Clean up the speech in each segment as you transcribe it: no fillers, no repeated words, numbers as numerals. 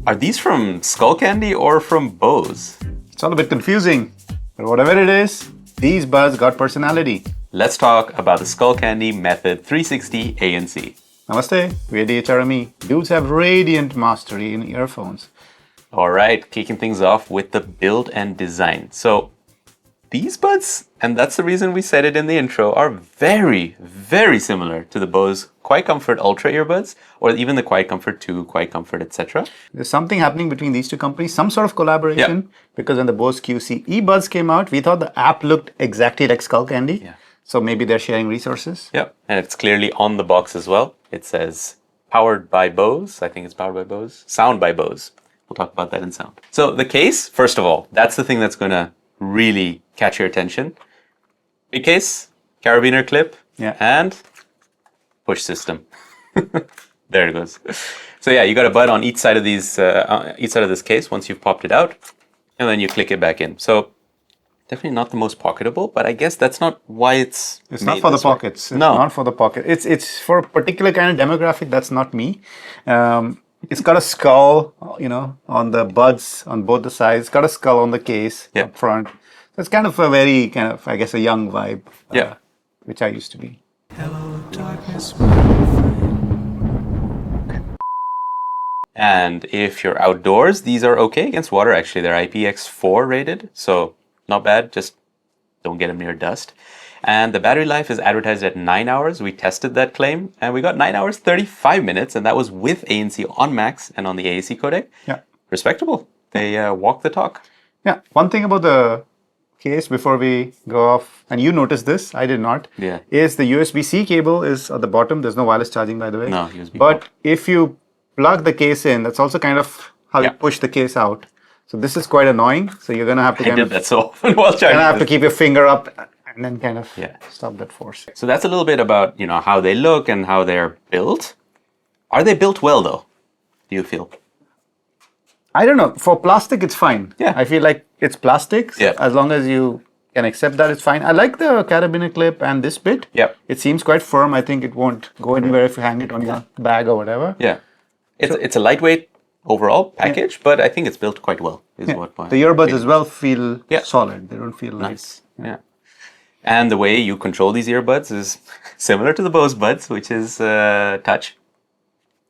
Are these from SkullCandy or from Bose? It's all a bit confusing, but whatever it is, these buds got personality. Let's talk about the SkullCandy Method 360 ANC. Namaste, we're DHRME. Dudes have radiant mastery in earphones. All right, kicking things off with the build and design. So these buds, and that's the reason we said it in the intro, are very, very similar to the Bose Quiet Comfort Ultra earbuds, or even the Quiet Comfort 2, Quiet Comfort, etc. There's something happening between these two companies, some sort of collaboration, because when the Bose QC Buds came out, we thought the app looked exactly like SkullCandy. Yeah. So maybe they're sharing resources. Yeah, and it's clearly on the box as well. It says powered by Bose. I think it's powered by Bose. Sound by Bose. We'll talk about that in sound. So the case, first of all, that's the thing that's going to really catch your attention. Big case, carabiner clip, and push system. There it goes. So yeah, you got a bud on each side of these, each side of this case once you've popped it out, and then you click it back in. So definitely not the most pocketable, but I guess that's not why it's. It's not for the pockets. It's not for the pocket. It's for a particular kind of demographic. That's not me. It's got a skull, on the buds on both the sides. It's got a skull on the case up front. So it's kind of a very I guess, a young vibe. Which I used to be. Hello, darkness, my friend. And if you're outdoors, these are okay against water. Actually, they're IPX4 rated, so not bad. Just don't get them near dust. And the battery life is advertised at 9 hours. We tested that claim, and we got 9 hours, 35 minutes, and that was with ANC on max and on the AAC codec. Yeah. Respectable. They walk the talk. Yeah. One thing about the case before we go off, and you noticed this, I did not, is the USB-C cable is at the bottom. There's no wireless charging, by the way. No, USB. But if you plug the case in, that's also kind of how you push the case out. So this is quite annoying. So you're going to have to I did that so often while charging. You're going to have to keep your finger up and then kind of stop that force. So that's a little bit about, how they look and how they're built. Are they built well, though, do you feel? I don't know. For plastic, it's fine. Yeah. I feel like it's plastic. So as long as you can accept that, it's fine. I like the carabiner clip and this bit. Yeah. It seems quite firm. I think it won't go anywhere if you hang it on your bag or whatever. Yeah. It's a lightweight overall package, but I think it's built quite well. The earbuds as well feel solid. They don't feel nice. Yeah. And the way you control these earbuds is similar to the Bose Buds, which is touch.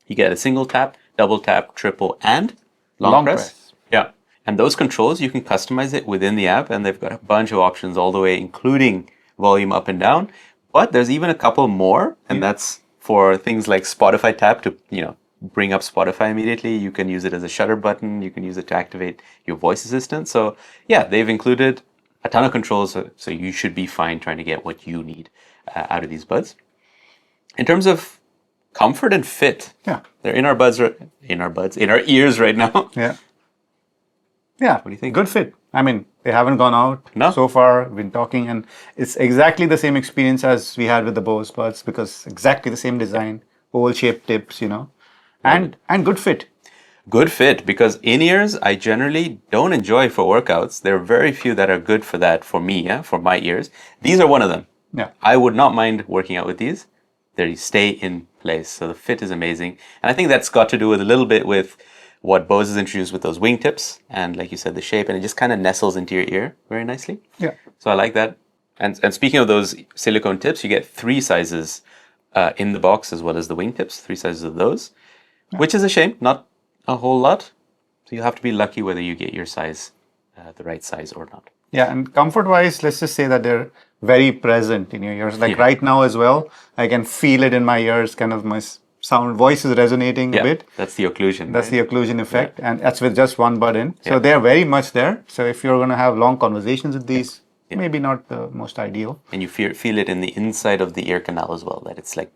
You get a single tap, double tap, triple, and long press. Yeah. And those controls, you can customize it within the app, and they've got a bunch of options all the way, including volume up and down. But there's even a couple more, and that's for things like Spotify tap to, bring up Spotify immediately. You can use it as a shutter button. You can use it to activate your voice assistant. So yeah, they've included a ton of controls, so you should be fine trying to get what you need out of these buds. In terms of comfort and fit, they're in our ears right now. Yeah. What do you think? Good fit. I mean, they haven't gone out so far. We've been talking, and it's exactly the same experience as we had with the Bose Buds, because exactly the same design, oval-shaped tips, and good fit. Good fit, because in-ears I generally don't enjoy for workouts. There are very few that are good for that for me, for my ears. These are one of them. Yeah. I would not mind working out with these. They stay in place, so the fit is amazing. And I think that's got to do with a little bit with what Bose has introduced with those wingtips, and like you said, the shape, and it just kind of nestles into your ear very nicely. Yeah. So I like that. And speaking of those silicone tips, you get 3 sizes in the box as well as the wingtips, 3 sizes of those, which is a shame, not a whole lot. So you have to be lucky whether you get your size, the right size or not. Yeah, and comfort-wise, let's just say that they're very present in your ears. Like right now as well, I can feel it in my ears, kind of my voice is resonating a bit. That's the occlusion. That's the occlusion effect, and that's with just one bud in. So they're very much there. So if you're going to have long conversations with these, maybe not the most ideal. And you feel it in the inside of the ear canal as well, that it's like...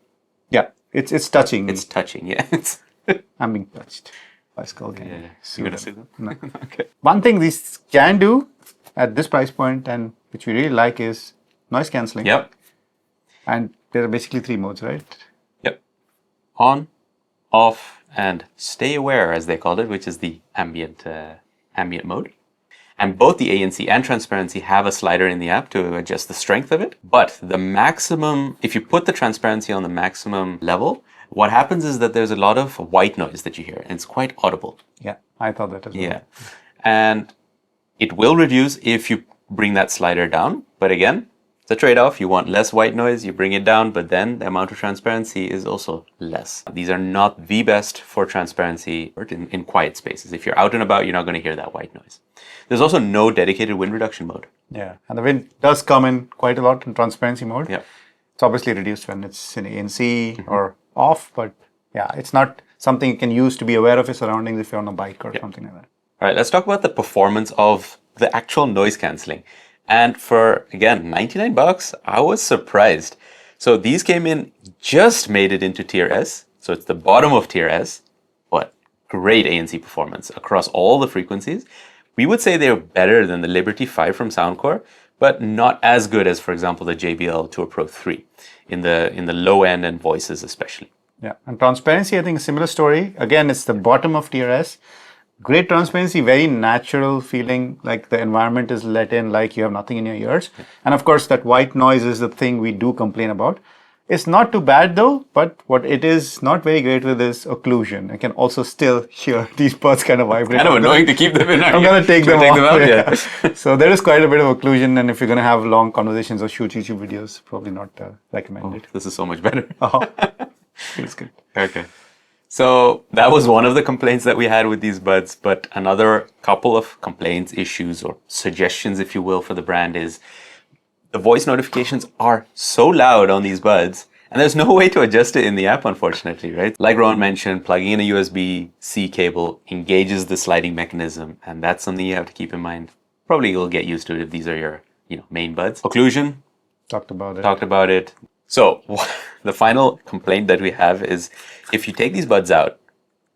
Yeah, it's touching. It's touching, I'm being touched by SkullCandy. Yeah. You're going to see them? No. Okay. One thing these can do at this price point, and which we really like, is noise cancelling. Yep. And there are basically 3 modes, right? Yep. On, off, and stay aware, as they called it, which is the ambient mode. And both the ANC and Transparency have a slider in the app to adjust the strength of it. But the maximum, if you put the Transparency on the maximum level, What happens is that there's a lot of white noise that you hear, and it's quite audible. Yeah, I thought that as well. Yeah. And it will reduce if you bring that slider down. But again, it's a trade-off. You want less white noise, you bring it down, but then the amount of transparency is also less. These are not the best for transparency in quiet spaces. If you're out and about, you're not going to hear that white noise. There's also no dedicated wind reduction mode. Yeah, and the wind does come in quite a lot in transparency mode. Yeah. It's obviously reduced when it's in ANC or off, but yeah, it's not something you can use to be aware of your surroundings if you're on a bike or something like that. All right, let's talk about the performance of the actual noise cancelling. And for, again, $99, I was surprised. So these came in, just made it into tier S. So it's the bottom of tier S, but great ANC performance across all the frequencies. We would say they're better than the Liberty 5 from Soundcore, but not as good as, for example, the JBL Tour Pro 3 in the low end and voices especially. Yeah, and transparency, I think a similar story. Again, it's the bottom of tier S. Great transparency, very natural feeling, like the environment is let in, like you have nothing in your ears. Yeah. And of course, that white noise is the thing we do complain about. It's not too bad though, but what it is not very great with is occlusion. I can also still hear these buds kind of vibrate. Kind of annoying to keep them in. I'm going to take them out. Yeah. So there is quite a bit of occlusion, and if you're going to have long conversations or shoot YouTube videos, probably not recommended. This is so much better. Feels good. Okay. So that was one of the complaints that we had with these buds, but another couple of complaints, issues, or suggestions, if you will, for the brand is the voice notifications are so loud on these buds, and there's no way to adjust it in the app, unfortunately, right? Like Rowan mentioned, plugging in a USB-C cable engages the sliding mechanism, and that's something you have to keep in mind. Probably you'll get used to it if these are your main buds. Occlusion. Talked about it. So the final complaint that we have is if you take these buds out,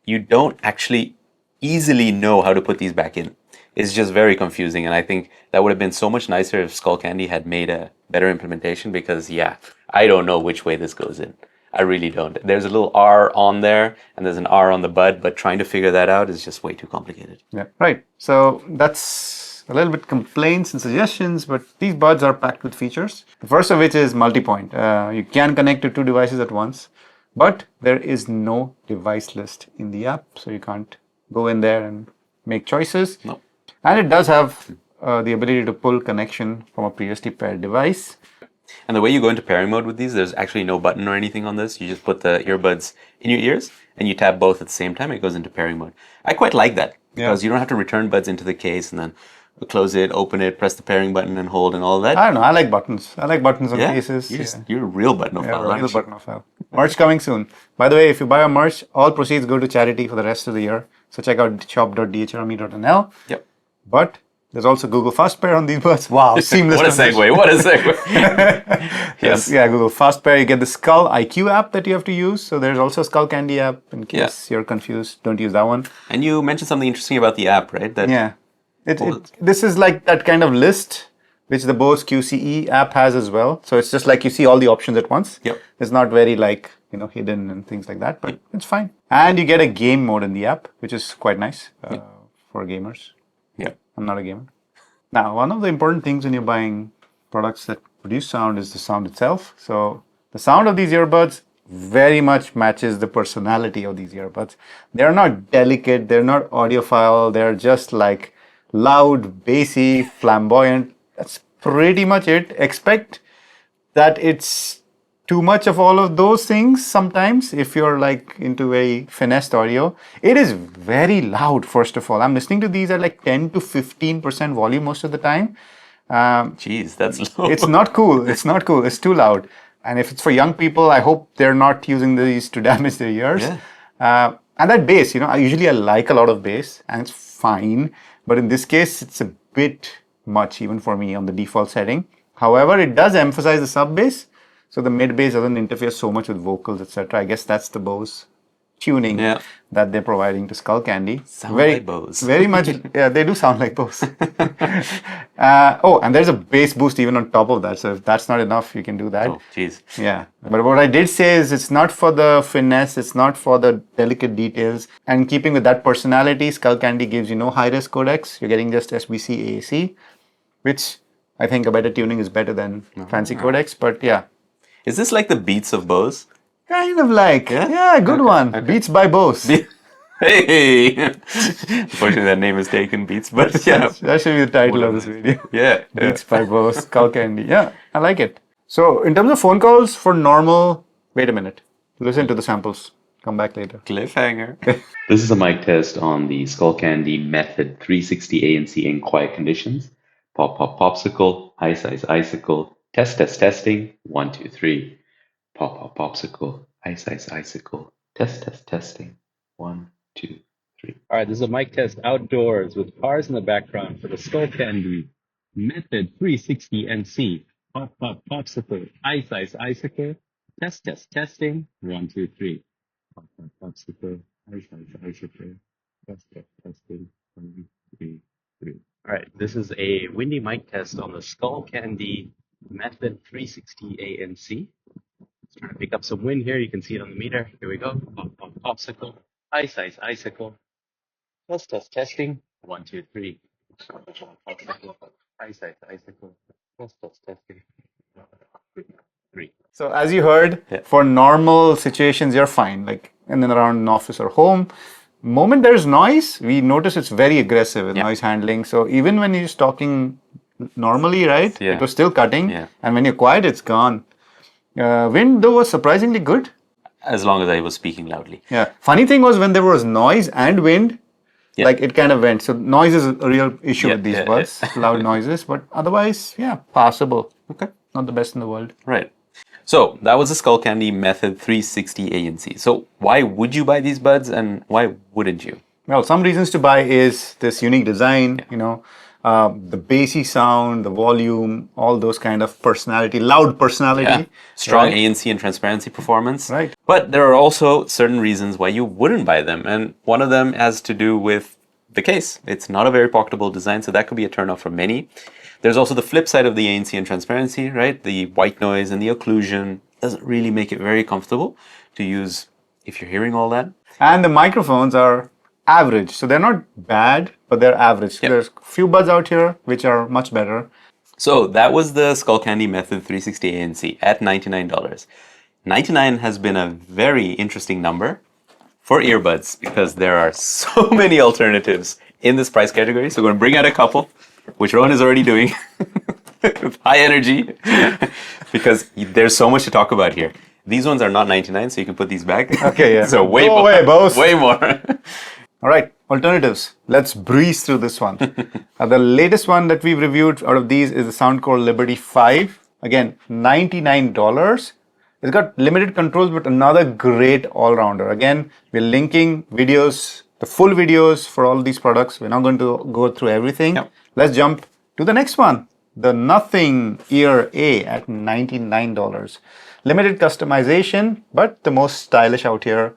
you don't actually easily know how to put these back in. It's just very confusing, and I think that would have been so much nicer if SkullCandy had made a better implementation because, I don't know which way this goes in. I really don't. There's a little R on there, and there's an R on the bud, but trying to figure that out is just way too complicated. Yeah, right. So that's a little bit complaints and suggestions, but these buds are packed with features. The first of which is multi-point. You can connect to 2 devices at once, but there is no device list in the app, so you can't go in there and make choices. No. And it does have the ability to pull connection from a previously paired device. And the way you go into pairing mode with these, there's actually no button or anything on this. You just put the earbuds in your ears and you tap both at the same time. It goes into pairing mode. I quite like that because you don't have to return buds into the case and then close it, open it, press the pairing button and hold and all that. I don't know. I like buttons. I like buttons on cases. You're a real buttonophile. Yeah, real buttonophile. Merch coming soon. By the way, if you buy our merch, all proceeds go to charity for the rest of the year. So check out shop.dhrme.nl. Yep. But there's also Google Fast Pair on these buds. Wow, seamless. What a segue. Yes. Yeah, Google Fast Pair. You get the Skull IQ app that you have to use. So there's also a SkullCandy app in case you're confused. Don't use that one. And you mentioned something interesting about the app, right? This is like that kind of list which the Bose QCE app has as well. So it's just like you see all the options at once. Yep. It's not very hidden and things like that, but it's fine. And you get a game mode in the app, which is quite nice for gamers. Yeah. I'm not a gamer. Now, one of the important things when you're buying products that produce sound is the sound itself. So the sound of these earbuds very much matches the personality of these earbuds. They're not delicate, they're not audiophile, they're just like loud, bassy, flamboyant. That's pretty much it. Expect that it's too much of all of those things sometimes if you're like into very finessed audio. It is very loud, first of all. I'm listening to these at like 10 to 15% volume most of the time. Jeez, that's low. It's not cool. It's not cool. It's too loud. And if it's for young people, I hope they're not using these to damage their ears. Yeah. And that bass, I like a lot of bass and it's fine. But in this case, it's a bit much even for me on the default setting. However, it does emphasize the sub bass. So the mid bass doesn't interfere so much with vocals, etc. I guess that's the Bose tuning that they're providing to SkullCandy. Sound like Bose. Very much, they do sound like Bose. And there's a bass boost even on top of that. So if that's not enough, you can do that. Oh, jeez. Yeah. But what I did say is it's not for the finesse, it's not for the delicate details. And keeping with that personality, SkullCandy gives you no high-res codecs. You're getting just SBC AAC, which I think a better tuning is better than fancy codecs. But yeah. Is this like the Beats of Bose? Kind of like. Yeah, good one. Okay. Beats by Bose. Hey! Unfortunately, that name is taken, Beats, but yeah. That should be the title of this video. Yeah. Beats by Bose, SkullCandy. Yeah, I like it. So, in terms of phone calls for normal... Wait a minute. Listen to the samples. Come back later. Cliffhanger. This is a mic test on the SkullCandy Method 360 ANC in quiet conditions. Pop, pop, popsicle. Ice, ice, icicle. Test, test, testing. 1, 2, 3. Pop, pop, popsicle. Ice, ice, icicle. Test, test, testing. 1, 2, 3. All right, this is a mic test outdoors with cars in the background for the SkullCandy Method 360 NC. Pop, pop, popsicle. Ice, ice, icicle. Test, test, testing. 1, 2, 3. Pop, pop, popsicle. Ice, ice, icicle. Test, test, testing. 1, 2, 3. All right, this is a windy mic test on the SkullCandy Method 360 ANC. Just trying to pick up some wind here. You can see it on the meter. Here we go. Pop, pop, popsicle. Ice, ice, icicle. Test, test, testing. 1, 2, 3. Popsicle. Ice, ice, icicle. Test, test, testing. 3. So as you heard, for normal situations, you're fine. Like in and around an office or home. Moment there's noise, we notice it's very aggressive with noise handling. So even when you're talking normally, right, it was still cutting. And when you're quiet, it's gone. Wind though was surprisingly good. As long as I was speaking loudly. Yeah. Funny thing was when there was noise and wind, like it kind of went. So noise is a real issue with these buds, loud noises. But otherwise, passable. Okay. Not the best in the world. Right. So that was the SkullCandy Method 360 ANC. So why would you buy these buds and why wouldn't you? Well, some reasons to buy is this unique design, you know, the bassy sound, the volume, all those kind of personality, loud personality. Strong ANC and transparency performance. Right. But there are also certain reasons why you wouldn't buy them. And one of them has to do with the case. It's not a very pocketable design, so that could be a turnoff for many. There's also the flip side of the ANC and transparency, right? The white noise and the occlusion doesn't really make it very comfortable to use if you're hearing all that. And the microphones are average. So they're not bad, but they're average. So there's a few buds out here which are much better. So that was the SkullCandy Method 360 ANC at $99. 99 has been a very interesting number for earbuds because there are so many alternatives in this price category. So we're going to bring out a couple, which Rohan is already doing with high energy because there's so much to talk about here. These ones are not 99, so you can put these back. Okay, yeah. So way Go more. away, Bose. Way more. All right, alternatives. Let's breeze through this one. The latest one that we've reviewed out of these is the Soundcore Liberty 5. Again, $99. It's got limited controls, but another great all-rounder. Again, we're linking videos, the full videos for all these products. We're not going to go through everything. Yep. Let's jump to the next one. The Nothing Ear A at $99. Limited customization, but the most stylish out here.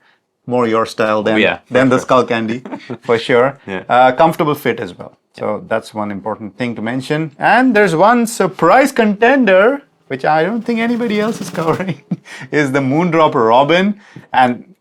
More your style than the SkullCandy, for sure. Comfortable fit as well. So that's one important thing to mention. And there's one surprise contender, which I don't think anybody else is covering, is the Moondrop Robin. And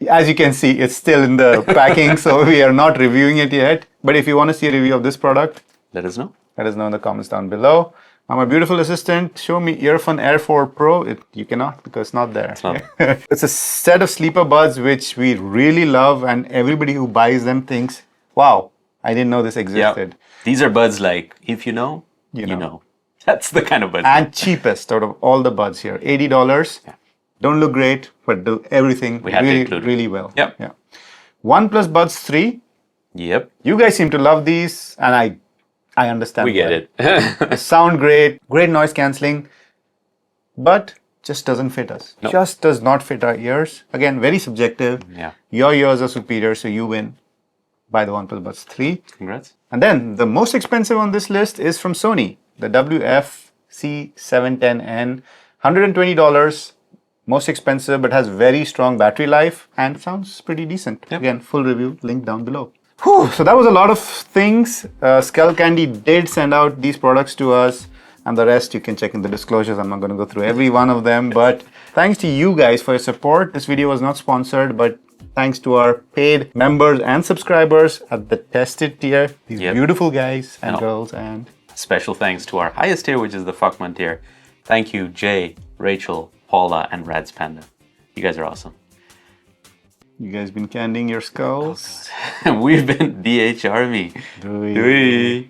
as you can see, it's still in the packing, so we are not reviewing it yet. But if you want to see a review of this product, let us know. Let us know in the comments down below. My beautiful assistant, show me Earfun Air 4 Pro. You cannot because it's not there. It's not. It's a set of sleeper buds which we really love, and everybody who buys them thinks, wow, I didn't know this existed. These are buds like, if you know, you know. That's the kind of buds. And cheapest out of all the buds here, $80. Don't look great, but do everything really well. OnePlus Buds 3. You guys seem to love these, and I understand. We get it. They sound great, great noise cancelling, but just doesn't fit us. Nope. Just does not fit our ears. Again, very subjective. Your ears are superior, so you win. Buy the OnePlus Buds 3. Congrats. And then the most expensive on this list is from Sony, the WF-C710N, $120. Most expensive, but has very strong battery life and sounds pretty decent. Again, full review, link down below. Whew, so that was a lot of things. SkullCandy did send out these products to us, and the rest you can check in the disclosures. I'm not going to go through every one of them, but thanks to you guys for your support. This video was not sponsored, but thanks to our paid members and subscribers at the tested tier, these beautiful guys and girls, and special thanks to our highest tier, which is the Fuckman tier. Thank you, Jay, Rachel, Paula, and Rad's Panda. You guys are awesome. You guys been candying your skulls? We've been DHRME. Dewey. Dewey.